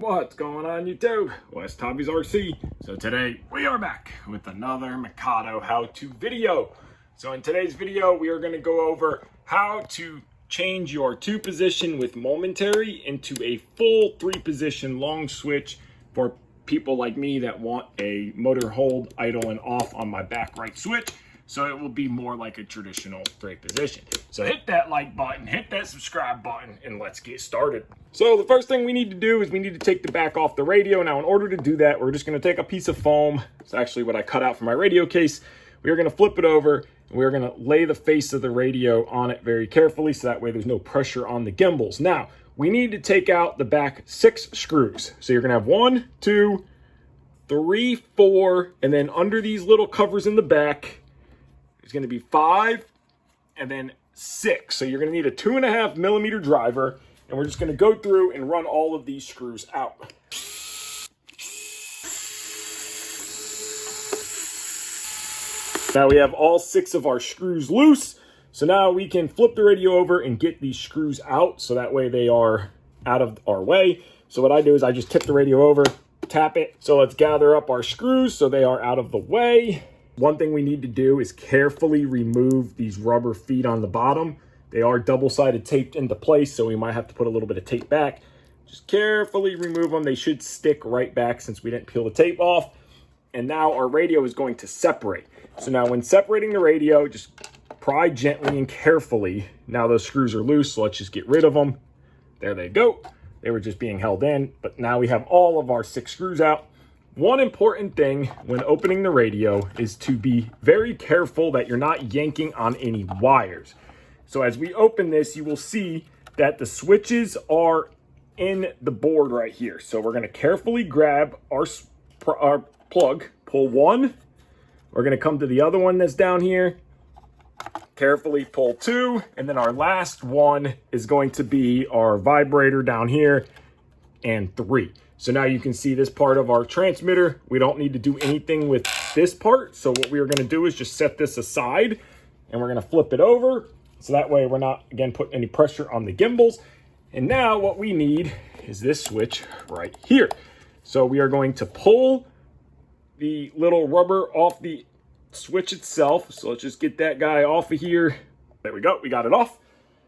What's going on YouTube? WestHobbiesRC. So today we are back with another Mikado how-to video. So in today's video we are going to go over how to change your 2-position with momentary into a full 3-position long switch for people like me that want a motor hold, idle, and off on my back right switch. So it will be more like a traditional 3-position. So hit that like button, hit that subscribe button, and let's get started. So the first thing we need to do is we need to take the back off the radio. Now in order to do that, we're just gonna take a piece of foam. It's actually what I cut out for my radio case. We are gonna flip it over, and we're gonna lay the face of the radio on it very carefully so that way there's no pressure on the gimbals. Now, we need to take out the back 6 screws. So you're gonna have 1, 2, 3, 4, and then under these little covers in the back, it's going to be 5 and then 6. So you're going to need a 2.5 millimeter driver, and we're just going to go through and run all of these screws out. Now we have all 6 of our screws loose. So now we can flip the radio over and get these screws out. So that way they are out of our way. So what I do is I just tip the radio over, tap it. So let's gather up our screws so they are out of the way. One thing we need to do is carefully remove these rubber feet on the bottom. They are double-sided taped into place, so we might have to put a little bit of tape back. Just carefully remove them. They should stick right back since we didn't peel the tape off. And now our radio is going to separate. So now when separating the radio, just pry gently and carefully. Now those screws are loose, so let's just get rid of them. There they go. They were just being held in, but now we have all of our 6 screws out. One important thing when opening the radio is to be very careful that you're not yanking on any wires. So as we open this, you will see that the switches are in the board right here. So we're going to carefully grab our plug, pull one. We're going to come to the other one that's down here, carefully pull 2, and then our last one is going to be our vibrator down here, and 3. So now you can see this part of our transmitter. We don't need to do anything with this part. So what we are going to do is just set this aside, and we're going to flip it over. So that way we're not, again, putting any pressure on the gimbals. And now what we need is this switch right here. So we are going to pull the little rubber off the switch itself. So let's just get that guy off of here. There we go. We got it off.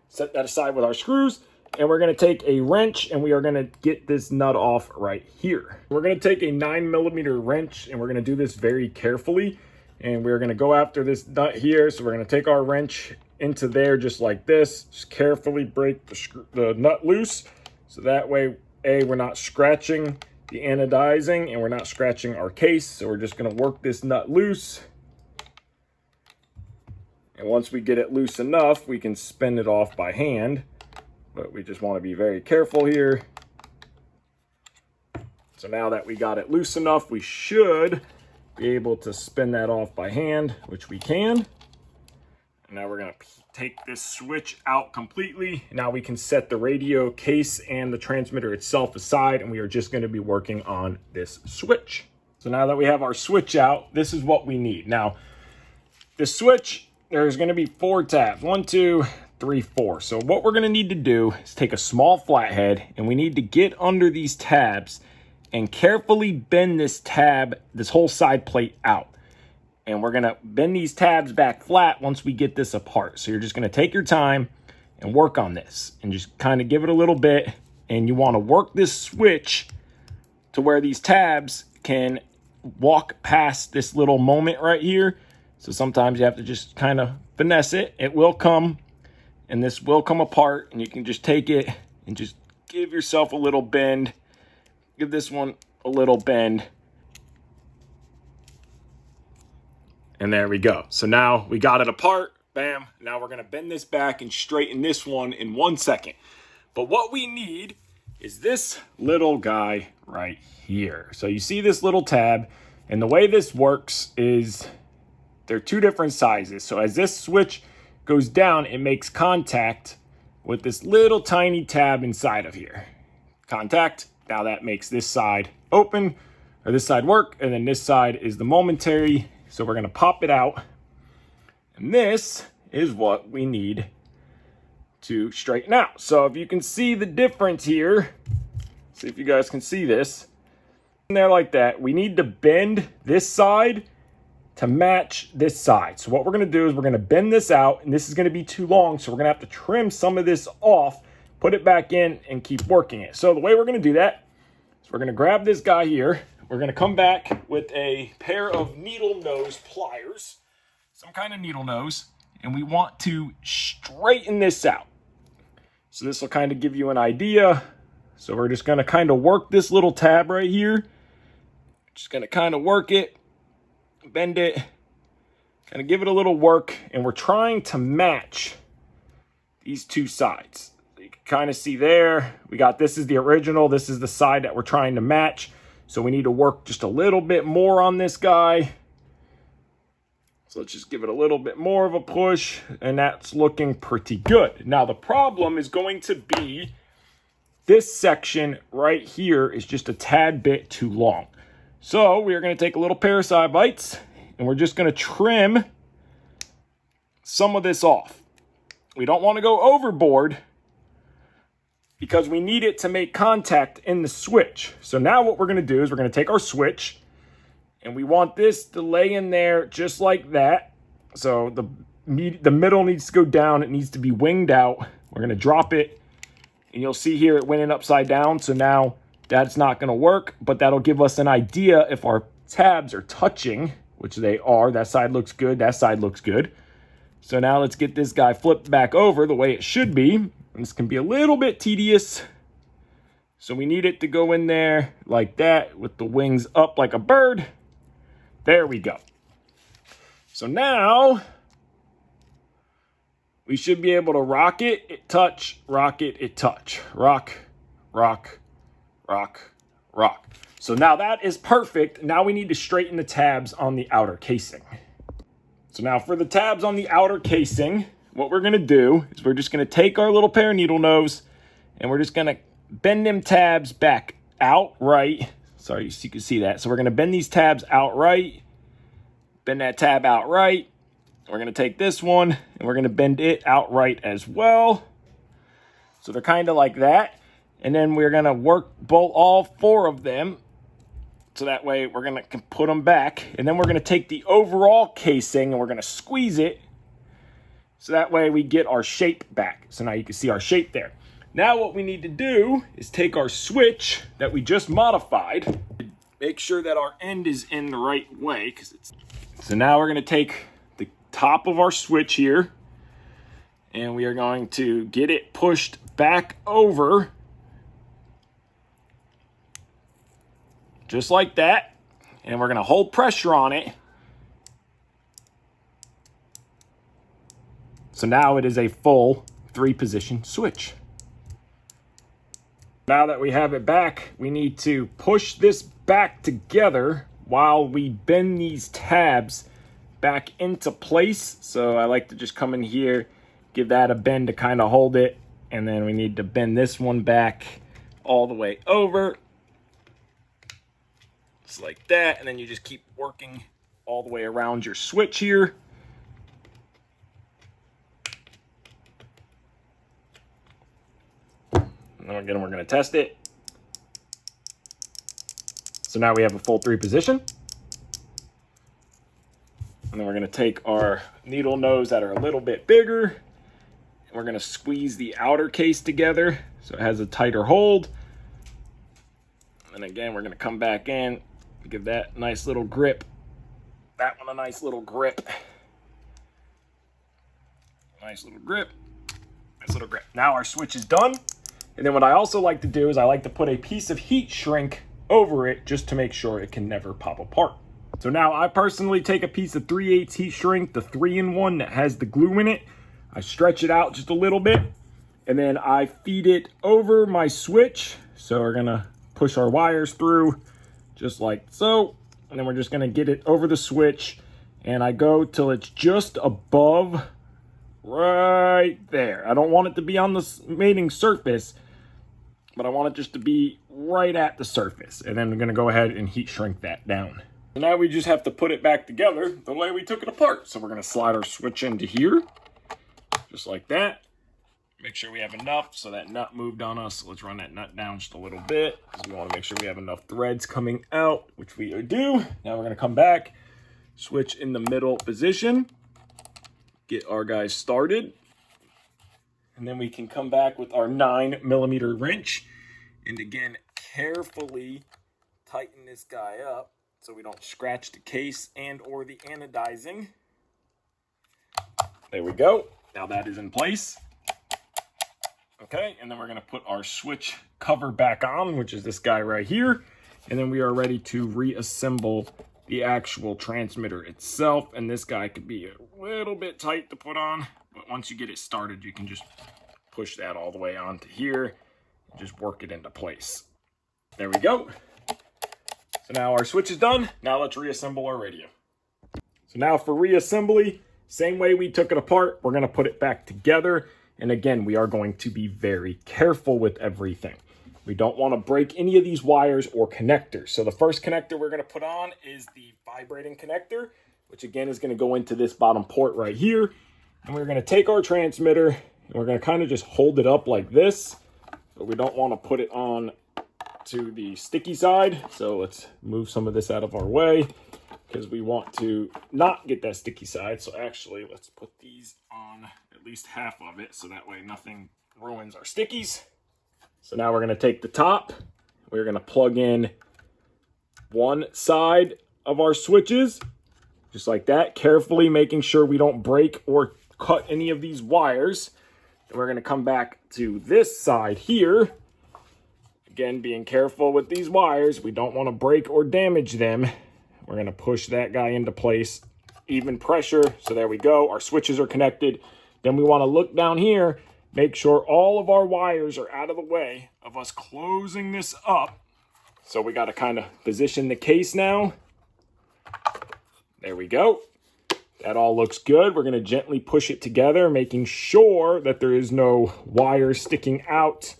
Set that aside with our screws. And we're going to take a wrench and we are going to get this nut off right here. We're going to take a 9 millimeter wrench and we're going to do this very carefully. And we're going to go after this nut here. So we're going to take our wrench into there just like this. Just carefully break the nut loose. So that way, we're not scratching the anodizing and we're not scratching our case. So we're just going to work this nut loose. And once we get it loose enough, we can spin it off by hand. But we just want to be very careful here. So now that we got it loose enough, we should be able to spin that off by hand, which we can. And now we're going to take this switch out completely. Now we can set the radio case and the transmitter itself aside, and we are just going to be working on this switch. So now that we have our switch out, this is what we need. Now, the switch, there's going to be 4 tabs. 1, 2, 3, 4. So what we're going to need to do is take a small flathead and we need to get under these tabs and carefully bend this tab, this whole side plate out. And we're going to bend these tabs back flat once we get this apart. So you're just going to take your time and work on this and just kind of give it a little bit. And you want to work this switch to where these tabs can walk past this little moment right here. So sometimes you have to just kind of finesse it. It will come. And this will come apart, and you can just take it and just give yourself a little bend. Give this one a little bend. And there we go. So now we got it apart. Bam. Now we're going to bend this back and straighten this one in 1 second. But what we need is this little guy right here. So you see this little tab, and the way this works is they're 2 different sizes. So as this switch goes down, it makes contact with this little tiny tab inside of here. Contact. Now that makes this side open, or this side work, and then this side is the momentary. So we're going to pop it out. And this is what we need to straighten out. So if you can see the difference here, See if you guys can see this. In there like that. We need to bend this side to match this side. So what we're going to do is we're going to bend this out, and this is going to be too long, so we're going to have to trim some of this off, put it back in, and keep working it. So the way we're going to do that is we're going to grab this guy here. We're going to come back with a pair of needle nose pliers, some kind of needle nose, and we want to straighten this out. So this will kind of give you an idea. So we're just going to kind of work this little tab right here. Just going to kind of work it, bend it, kind of give it a little work, and we're trying to match these two sides. So you can kind of see there, we got this is the original, this is the side that we're trying to match. So we need to work just a little bit more on this guy. So let's just give it a little bit more of a push, and that's looking pretty good. Now the problem is going to be this section right here is just a tad bit too long. So we are going to take a little pair of side bites, and we're just going to trim some of this off. We don't want to go overboard because we need it to make contact in the switch. So now what we're going to do is we're going to take our switch, and we want this to lay in there just like that. So the middle needs to go down. It needs to be winged out. We're going to drop it, and you'll see here it went in upside down. So now that's not going to work, but that'll give us an idea if our tabs are touching, which they are. That side looks good. That side looks good. So now let's get this guy flipped back over the way it should be. And this can be a little bit tedious. So we need it to go in there like that with the wings up like a bird. There we go. So now we should be able to rock it, touch, rock it, touch. Rock, rock, rock, rock. So now that is perfect. Now we need to straighten the tabs on the outer casing. So now for the tabs on the outer casing, what we're going to do is we're just going to take our little pair of needle nose, and we're just going to bend them tabs back outright. Sorry, you can see that. So we're going to bend these tabs outright, bend that tab outright. We're going to take this one, and we're going to bend it outright as well. So they're kind of like that. And then we're going to work all four of them. So that way we're going to put them back. And then we're going to take the overall casing and we're going to squeeze it. So that way we get our shape back. So now you can see our shape there. Now what we need to do is take our switch that we just modified. Make sure that our end is in the right way. So now we're going to take the top of our switch here. And we are going to get it pushed back over. Just like that, and we're going to hold pressure on it. So now it is a full 3-position switch. Now that we have it back, we need to push this back together while we bend these tabs back into place. So I like to just come in here, give that a bend to kind of hold it, and then we need to bend this one back all the way over. Like that, and then you just keep working all the way around your switch here. And then again, we're going to test it. So now we have a full 3-position. And then we're going to take our needle nose that are a little bit bigger, and we're going to squeeze the outer case together so it has a tighter hold. And again, we're going to come back in, give that nice little grip. That one a nice little grip. Nice little grip. Nice little grip. Now our switch is done. And then what I also like to do is I like to put a piece of heat shrink over it just to make sure it can never pop apart. So now I personally take a piece of 3/8 heat shrink, the 3-in-1 that has the glue in it. I stretch it out just a little bit, and then I feed it over my switch. So we're gonna push our wires through just like so, and then we're just gonna get it over the switch, and I go till it's just above right there. I don't want it to be on the mating surface, but I want it just to be right at the surface. And then I'm gonna go ahead and heat shrink that down. So now we just have to put it back together the way we took it apart. So we're gonna slide our switch into here, just like that. Make sure we have enough. So that nut moved on us. So let's run that nut down just a little bit, because we want to make sure we have enough threads coming out, which we do. Now we're going to come back, switch in the middle position, get our guys started. And then we can come back with our 9mm wrench. And again, carefully tighten this guy up so we don't scratch the case and or the anodizing. There we go. Now that is in place. Okay, and then we're going to put our switch cover back on, which is this guy right here. And then we are ready to reassemble the actual transmitter itself. And this guy could be a little bit tight to put on, but once you get it started, you can just push that all the way onto here and just work it into place. There we go. So now our switch is done. Now let's reassemble our radio. So now for reassembly, same way we took it apart, we're going to put it back together. And again, we are going to be very careful with everything. We don't want to break any of these wires or connectors. So the first connector we're going to put on is the vibrating connector, which again is going to go into this bottom port right here. And we're going to take our transmitter and we're going to kind of just hold it up like this. But we don't want to put it on to the sticky side. So let's move some of this out of our way, because we want to not get that sticky side. So actually, let's put these on at least half of it, so that way nothing ruins our stickies. So now we're going to take the top. We're going to plug in one side of our switches, just like that, carefully making sure we don't break or cut any of these wires. And we're going to come back to this side here. Again, being careful with these wires. We don't want to break or damage them. We're going to push that guy into place, even pressure. So there we go. Our switches are connected. Then we want to look down here, make sure all of our wires are out of the way of us closing this up. So we got to kind of position the case now. There we go. That all looks good. We're going to gently push it together, making sure that there is no wire sticking out.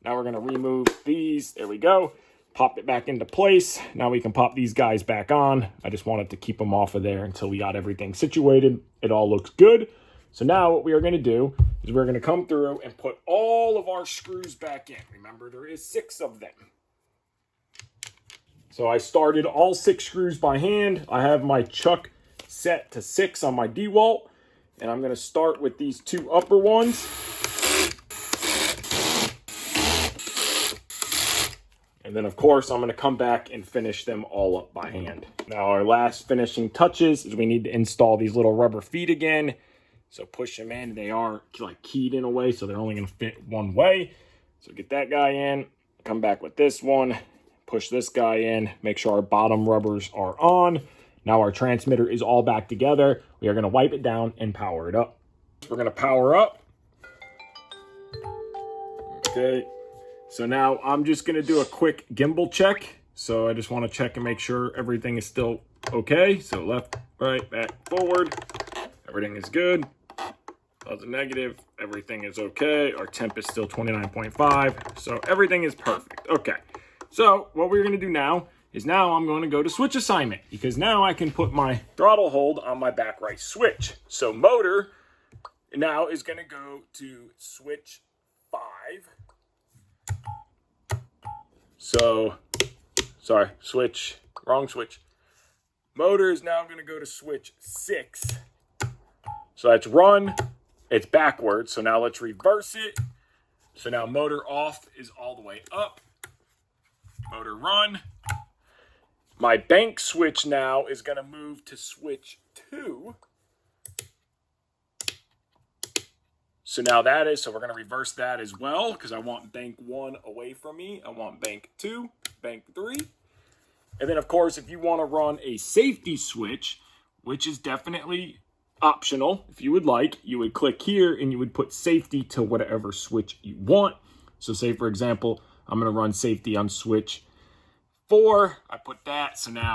Now we're going to remove these. There we go. Pop it back into place. Now we can pop these guys back on. I just wanted to keep them off of there until we got everything situated. It all looks good. So now what we are going to do is we're going to come through and put all of our screws back in. Remember, there is 6 of them. So I started all 6 screws by hand. I have my chuck set to 6 on my DeWalt. And I'm going to start with these 2 upper ones. And then, of course, I'm going to come back and finish them all up by hand. Now, our last finishing touches is we need to install these little rubber feet again. So push them in. They are like keyed in a way, so they're only going to fit one way. So get that guy in. Come back with this one. Push this guy in. Make sure our bottom rubbers are on. Now our transmitter is all back together. We are going to wipe it down and power it up. We're going to power up. Okay. So now I'm just going to do a quick gimbal check. So I just want to check and make sure everything is still okay. So left, right, back, forward. Everything is good. That's a negative. Everything is okay. Our temp is still 29.5. So everything is perfect. Okay. So what we're going to do now is now I'm going to go to switch assignment, because now I can put my throttle hold on my back right switch. So motor now is going to go to switch 5. So, sorry, wrong switch. Motor is now going to go to switch 6. So that's run. It's backwards. So now let's reverse it. So now motor off is all the way up. Motor run. My bank switch now is going to move to switch 2. So now that is, so we're going to reverse that as well, because I want bank 1 away from me. I want bank 2, bank 3. And then, of course, if you want to run a safety switch, which is definitely optional, if you would like, you would click here and you would put safety to whatever switch you want. So say, for example, I'm going to run safety on switch 4. I put that. So now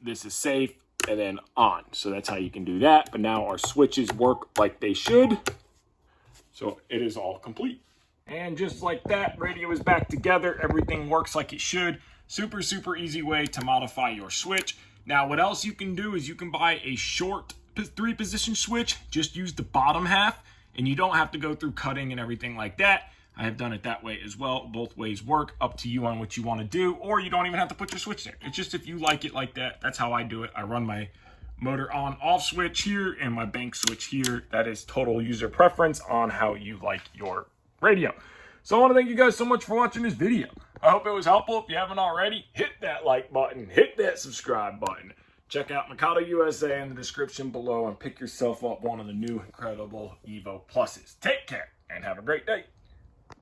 this is safe and then on. So that's how you can do that. But now our switches work like they should. So it is all complete. And just like that, radio is back together. Everything works like it should. Super, super easy way to modify your switch. Now, what else you can do is you can buy a short 3-position switch. Just use the bottom half and you don't have to go through cutting and everything like that. I have done it that way as well. Both ways work, up to you on what you want to do, or you don't even have to put your switch there. It's just if you like it like that, that's how I do it. I run my motor on off switch here and my bank switch here. That is total user preference on how you like your radio. So I want to thank you guys so much for watching this video. I hope it was helpful. If you haven't already, hit that like button, hit that subscribe button. Check out Mikado USA in the description below and pick yourself up one of the new incredible Evo Pluses. Take care and have a great day.